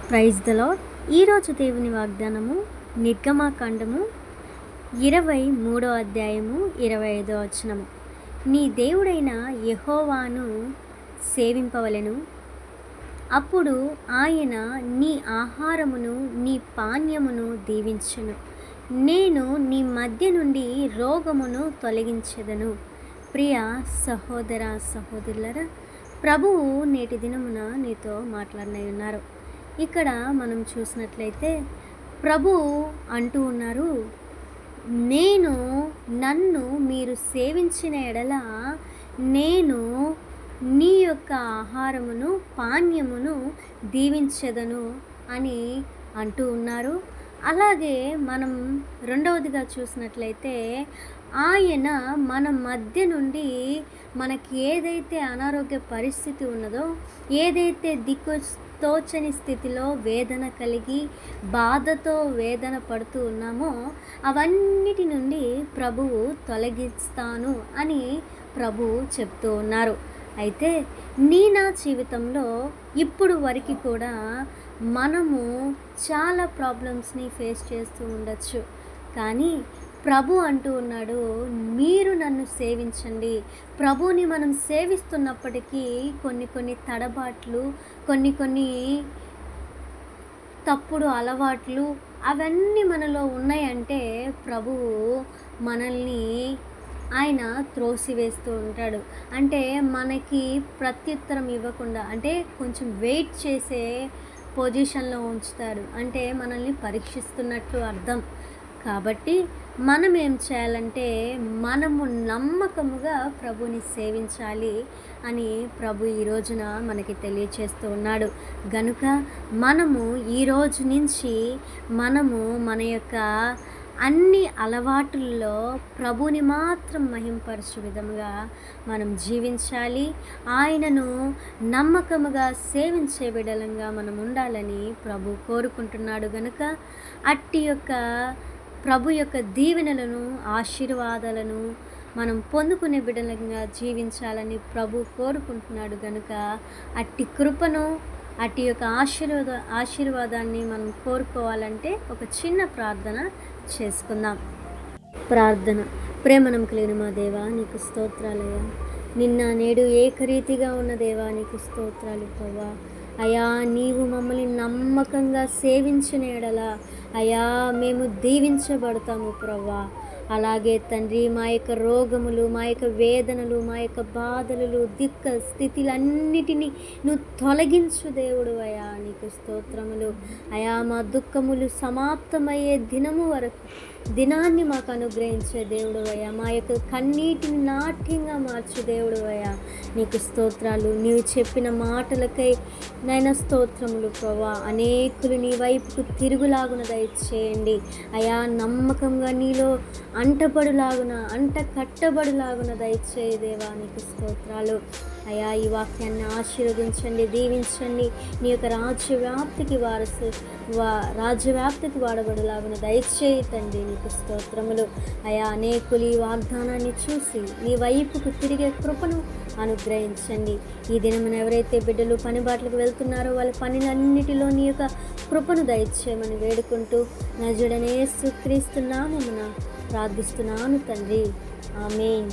Praise the lord. ఈరోజు దేవుని వాగ్దానము నిర్గమాకాండము 23వ అధ్యాయము 25వ వచనము. నీ దేవుడైన యెహోవాను సేవింపవలెను, అప్పుడు ఆయన నీ ఆహారమును నీ పానీయమును దీవించును. నేను నీ మధ్య నుండి రోగమును తొలగించెదను. ప్రియ సహోదర సహోదరులరా, ప్రభువు నేటి దినమున నీతో మాట్లాడనై ఉన్నారు. ఇక్కడ మనం చూసినట్లయితే ప్రభువు అంటూ ఉన్నారు, నన్ను మీరు సేవించిన ఎడల నేను నీ యొక్క ఆహారమును పానీయమును దీవించెదను అని అంటూ ఉన్నారు. అలాగే మనం రెండవదిగా చూసినట్లయితే ఆయన మన మధ్య నుండి మనకి ఏదైతే అనారోగ్య పరిస్థితి ఉన్నదో, ఏదైతే తోచని స్థితిలో వేదన కలిగి బాధతో వేదన పడుతూ ఉన్నామో అవన్నిటి నుండి ప్రభువు తొలగిస్తాను అని ప్రభువు చెప్తూ ఉన్నారు. అయితే నా జీవితంలో ఇప్పుడు వరకు కూడా మనము చాలా ప్రాబ్లమ్స్ని ఫేస్ చేస్తూ ఉండొచ్చు, కానీ ప్రభు అంటూ ఉన్నాడు, మీరు నన్ను సేవించండి. ప్రభుని మనం సేవిస్తున్నప్పటికీ కొన్ని తడబాట్లు, కొన్ని తప్పుడు అలవాట్లు అవన్నీ మనలో ఉన్నాయంటే ప్రభువు మనల్ని ఆయన త్రోసివేస్తూ ఉంటాడు. అంటే మనకి ప్రత్యుత్తరం ఇవ్వకుండా, అంటే కొంచెం వెయిట్ చేసే పొజిషన్లో ఉంచుతాడు. అంటే మనల్ని పరీక్షిస్తున్నట్లు అర్థం. కాబట్టి మనం ఏం చేయాలంటే మనము నమ్మకముగా ప్రభుని సేవించాలి అని ప్రభు ఈ రోజున మనకి తెలియచేస్తూ ఉన్నాడు. గనుక మనము ఈ రోజు నుంచి మన యొక్క అన్ని అలవాటుల్లో ప్రభుని మాత్రం మహింపరచు విధముగా మనం జీవించాలి. ఆయనను నమ్మకముగా సేవించే బిడ్డలంగా మనం ఉండాలని ప్రభు కోరుకుంటున్నాడు. గనుక అట్టి యొక్క ప్రభు యొక్క దీవెనలను ఆశీర్వాదాలను మనం పొందుకునే బిడ్డలంగా జీవించాలని ప్రభు కోరుకుంటున్నాడు. గనుక అట్టి కృపను, అట్టి యొక్క ఆశీర్వాదాన్ని మనం కోరుకోవాలంటే ఒక చిన్న ప్రార్థన చేసుకుందాం. ప్రార్థన. ప్రేమనం కలిగిన మా దేవా, నీకు స్తోత్రాలయ్యా. నిన్న నేడు ఏకరీతిగా ఉన్న దేవా, నీకు స్తోత్రాలు ప్రభా. అయా, నీవు మమ్మల్ని నమ్మకంగా సేవించిన ఎడల అయా మేము దీవించబడతాము ప్రభా. అలాగే తండ్రి, మా యొక్క రోగములు, మా యొక్క వేదనలు, మా యొక్క బాధలు, స్థితిలన్నిటినీ నువ్వు తొలగించు దేవుడు అయా. నీకు స్తోత్రములు అయా. మా దుఃఖములు సమాప్తమయ్యే దినాన్ని మాకు అనుగ్రహించే దేవుడు అయా. మా యొక్క కన్నీటిని నాట్యంగా మార్చు దేవుడు అయా. నీకు స్తోత్రాలు. నీవు చెప్పిన మాటలకై నైనా స్తోత్రములు ప్రభా. అనేకులు నీ వైపుకు తిరుగులాగున దయచేయండి అయా. నమ్మకంగా నీలో కట్టబడులాగున దయచేయ దేవా. నీకు స్తోత్రాలు అయా. ఈ వాక్యాన్ని ఆశీర్వదించండి, దీవించండి. నీ యొక్క రాజ్యవ్యాప్తికి వాడబడులాగున దయచేయి తండ్రి. నీకు స్తోత్రములు అయా. అనేకులు ఈ వాగ్దానాన్ని చూసి నీ వైపుకు తిరిగే కృపను అనుగ్రహించండి. ఈ దినమున ఎవరైతే బిడ్డలు పని బాటలకు వెళ్తున్నారో వాళ్ళ పనులన్నిటిలో నీ యొక్క కృపను దయచేయమని వేడుకుంటూ నజరుడైన యేసు క్రీస్తు నామమున ప్రార్థిస్తున్నాను తండ్రి. ఆమేన్.